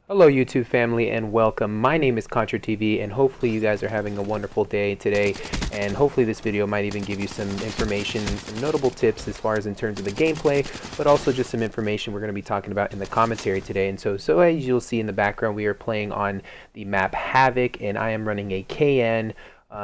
Hello YouTube family and welcome. My name is ContraTV and hopefully you guys are having a wonderful day today, and hopefully this video might even give you some information, some notable tips as far as in terms of the gameplay, but also just some information we're going to be talking about in the commentary today. And so as you'll see in the background, we are playing on the map Havoc and I am running a KN.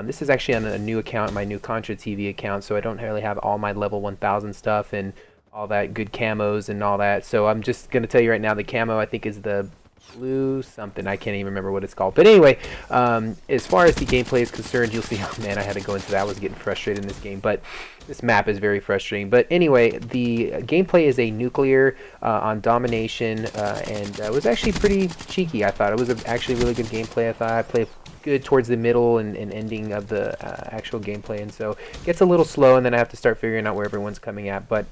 This is actually on a new account, my new ContraTV account, so I don't really have all my level 1000 stuff and all that good camos and all that. So I'm just going to tell you right now, the camo I think is the blue something, I can't even remember what it's called, but anyway, as far as the gameplay is concerned, you'll see, oh man, I had to go into that. I was getting frustrated in this game, but this map is very frustrating. But anyway, the gameplay is a nuclear on domination, and it was actually pretty cheeky. I thought it was actually really good gameplay. I thought I played good towards the middle and ending of the actual gameplay, and so it gets a little slow, and then I have to start figuring out where everyone's coming at, but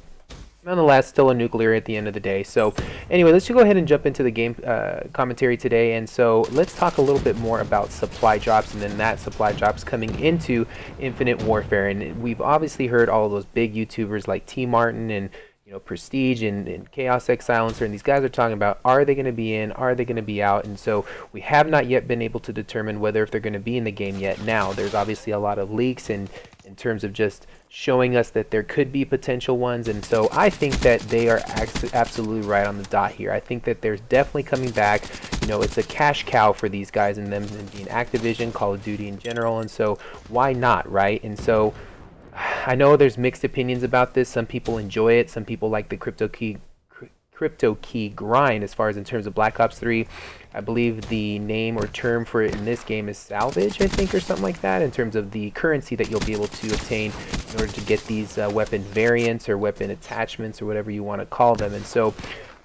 nonetheless, still a nuclear at the end of the day. So anyway, let's just go ahead and jump into the game commentary today. And so let's talk a little bit more about supply drops, and then that supply drops coming into Infinite Warfare. And we've obviously heard all of those big YouTubers like T Martin and Prestige and Chaos X Silencer, and these guys are talking about, are they going to be in, are they going to be out? And so we have not yet been able to determine whether if they're going to be in the game yet. Now there's obviously a lot of leaks and in terms of just showing us that there could be potential ones, and so I think that they are absolutely right on the dot here. I think that there's definitely coming back. It's a cash cow for these guys and them being Activision, Call of Duty in general, and so why not, right? And so I know there's mixed opinions about this. Some people enjoy it. Some people like the crypto key grind as far as in terms of Black Ops 3. I believe the name or term for it in this game is salvage, I think, or something like that, in terms of the currency that you'll be able to obtain in order to get these weapon variants or weapon attachments or whatever you want to call them. And so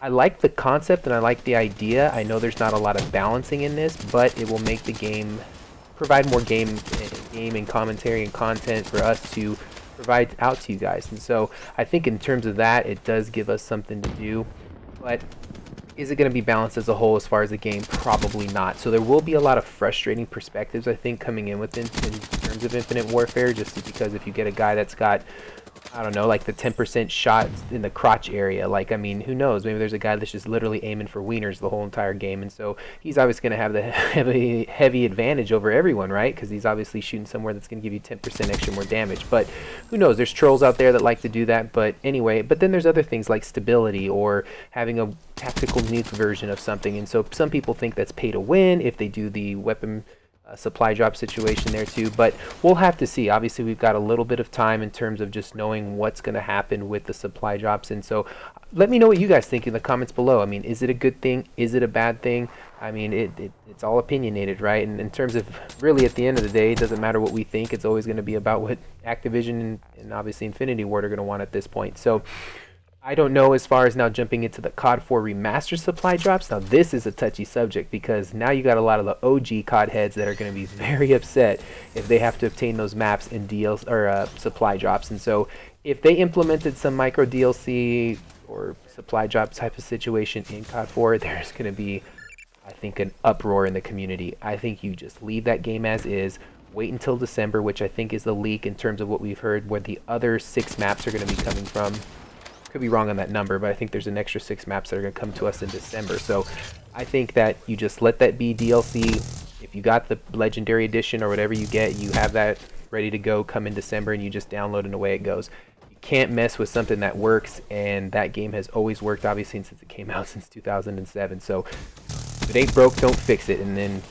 I like the concept and I like the idea. I know there's not a lot of balancing in this, but it will make the game provide more game and commentary and content for us to provide out to you guys. And so I think in terms of that, it does give us something to do, but is it going to be balanced as a whole as far as the game? Probably not. So there will be a lot of frustrating perspectives, I think, coming in with in terms of Infinite Warfare, just because if you get a guy that's got, I don't know, like the 10% shot in the crotch area, like, I mean, who knows? Maybe there's a guy that's just literally aiming for wieners the whole entire game, and so he's obviously going to have the heavy advantage over everyone, right? Because he's obviously shooting somewhere that's going to give you 10% extra more damage. But who knows? There's trolls out there that like to do that. But anyway, but then there's other things like stability or having a tactical nuke version of something, and so some people think that's pay to win if they do the weapon supply drop situation there too, but we'll have to see. Obviously we've got a little bit of time in terms of just knowing what's going to happen with the supply drops, and so let me know what you guys think in the comments below. I mean, is it a good thing? Is it a bad thing? I mean, it's all opinionated, right? And in terms of really at the end of the day, it doesn't matter what we think. It's always going to be about what Activision and obviously Infinity Ward are going to want at this point. So I don't know as far as now jumping into the COD 4 remastered supply drops. Now this is a touchy subject because now you got a lot of the OG COD heads that are going to be very upset if they have to obtain those maps in DLC or supply drops. And so if they implemented some micro DLC or supply drop type of situation in COD 4, there's going to be, I think, an uproar in the community. I think you just leave that game as is. Wait until December, which I think is the leak in terms of what we've heard, where the other 6 maps are going to be coming from. Could be wrong on that number, but I think there's an extra 6 maps that are going to come to us in December. So I think that you just let that be DLC. If you got the Legendary Edition or whatever you get, you have that ready to go come in December, and you just download and away it goes. You can't mess with something that works, and that game has always worked, obviously, since it came out since 2007. So if it ain't broke, don't fix it. And then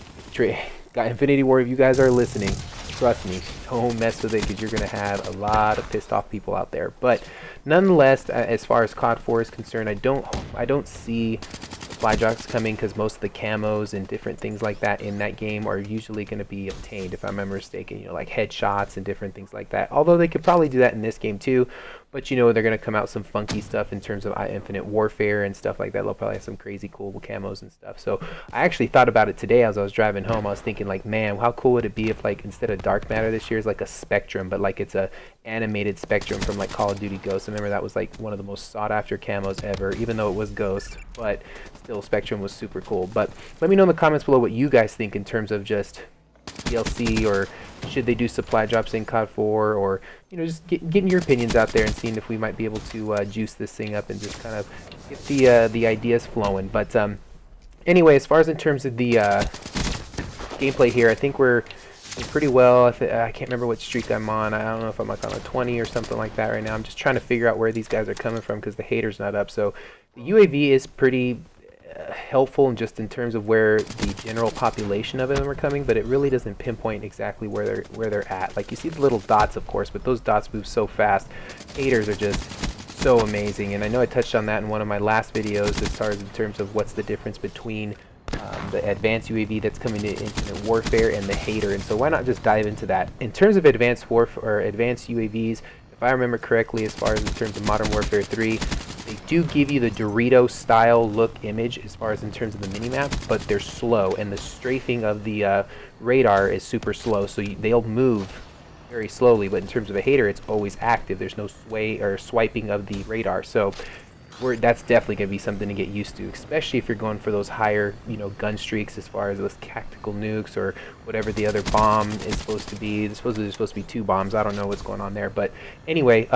got Infinity War, if you guys are listening, trust me, don't mess with it, because you're going to have a lot of pissed off people out there. But nonetheless, as far as COD 4 is concerned, I don't see supply drops coming, because most of the camos and different things like that in that game are usually going to be obtained, if I'm not mistaken, like headshots and different things like that. Although they could probably do that in this game too, but they're going to come out some funky stuff in terms of Infinite Warfare and stuff like that. They'll probably have some crazy cool camos and stuff. So I actually thought about it today as I was driving home. I was thinking, like, man, how cool would it be if, like, instead of Dark Matter this year is like a Spectrum, but like it's a animated Spectrum from like Call of Duty Ghost. I remember that was like one of the most sought after camos ever, even though it was Ghost, but still Spectrum was super cool. But let me know in the comments below what you guys think in terms of just DLC, or should they do supply drops in COD 4, or just getting your opinions out there and seeing if we might be able to juice this thing up and just kind of get the ideas flowing. But Anyway, as far as in terms of the gameplay here, I think we're doing pretty well. I can't remember what streak I'm on. I don't know if I'm like on a 20 or something like that right now. I'm just trying to figure out where these guys are coming from because the hater's not up. So the UAV is pretty helpful in just in terms of where the general population of them are coming, but it really doesn't pinpoint exactly where they're at. Like you see the little dots, of course, but those dots move so fast. Haters are just so amazing, and I know I touched on that in one of my last videos as far as in terms of what's the difference between the advanced UAV that's coming to Infinite Warfare and the hater, and so why not just dive into that. In terms of advanced warfare or advanced UAVs, if I remember correctly, as far as in terms of Modern Warfare 3, they do give you the Dorito style look image as far as in terms of the minimap, but they're slow, and the strafing of the radar is super slow, so they'll move very slowly, but in terms of a hater, it's always active. There's no sway or swiping of the radar, so that's definitely going to be something to get used to, especially if you're going for those higher, gun streaks as far as those tactical nukes or whatever the other bomb is supposed to be. There's supposed to be 2 bombs. I don't know what's going on there, but anyway,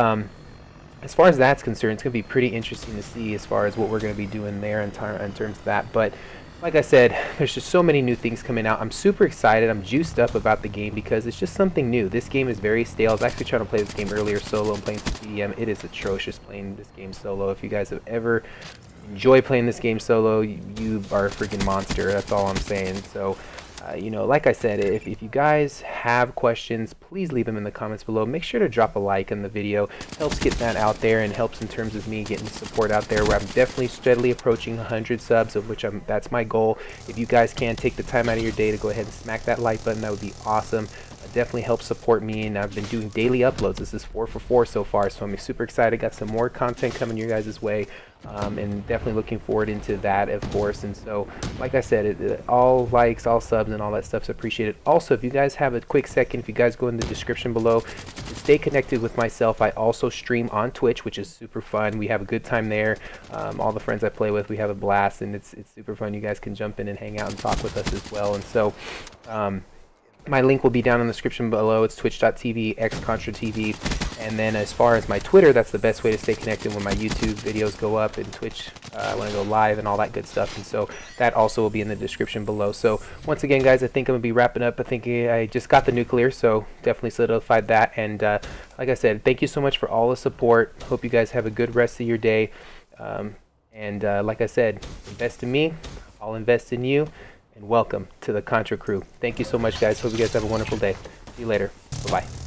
as far as that's concerned, it's going to be pretty interesting to see as far as what we're going to be doing there in terms of that. But like I said, there's just so many new things coming out. I'm super excited. I'm juiced up about the game because it's just something new. This game is very stale. I was actually trying to play this game earlier solo and playing some TDM. It is atrocious playing this game solo. If you guys have ever enjoyed playing this game solo, you are a freaking monster. That's all I'm saying. So like I said, if you guys have questions, please leave them in the comments below. Make sure to drop a like on the video. Helps get that out there and helps in terms of me getting support out there, where I'm definitely steadily approaching 100 subs, of which that's my goal. If you guys can take the time out of your day to go ahead and smack that like button, that would be awesome. Definitely helps support me, and I've been doing daily uploads. This is 4 for 4 so far, so I'm super excited. Got some more content coming your guys' way, and definitely looking forward into that, of course. And so, like I said, all likes, all subs, and all that stuff's appreciated. Also, if you guys have a quick second, if you guys go in the description below to stay connected with myself, I also stream on Twitch, which is super fun. We have a good time there. All the friends I play with, we have a blast, and it's super fun. You guys can jump in and hang out and talk with us as well. And so, my link will be down in the description below. It's twitch.tv x ContraTV. And then as far as my Twitter, that's the best way to stay connected when my YouTube videos go up, and Twitch when I go live and all that good stuff. And so that also will be in the description below. So once again, guys, I think I'm going to be wrapping up. I think I just got the nuclear, so definitely solidified that. And like I said, thank you so much for all the support. Hope you guys have a good rest of your day. Like I said, invest in me, I'll invest in you. And welcome to the Contra crew. Thank you so much, guys. Hope you guys have a wonderful day. See you later. Bye-bye.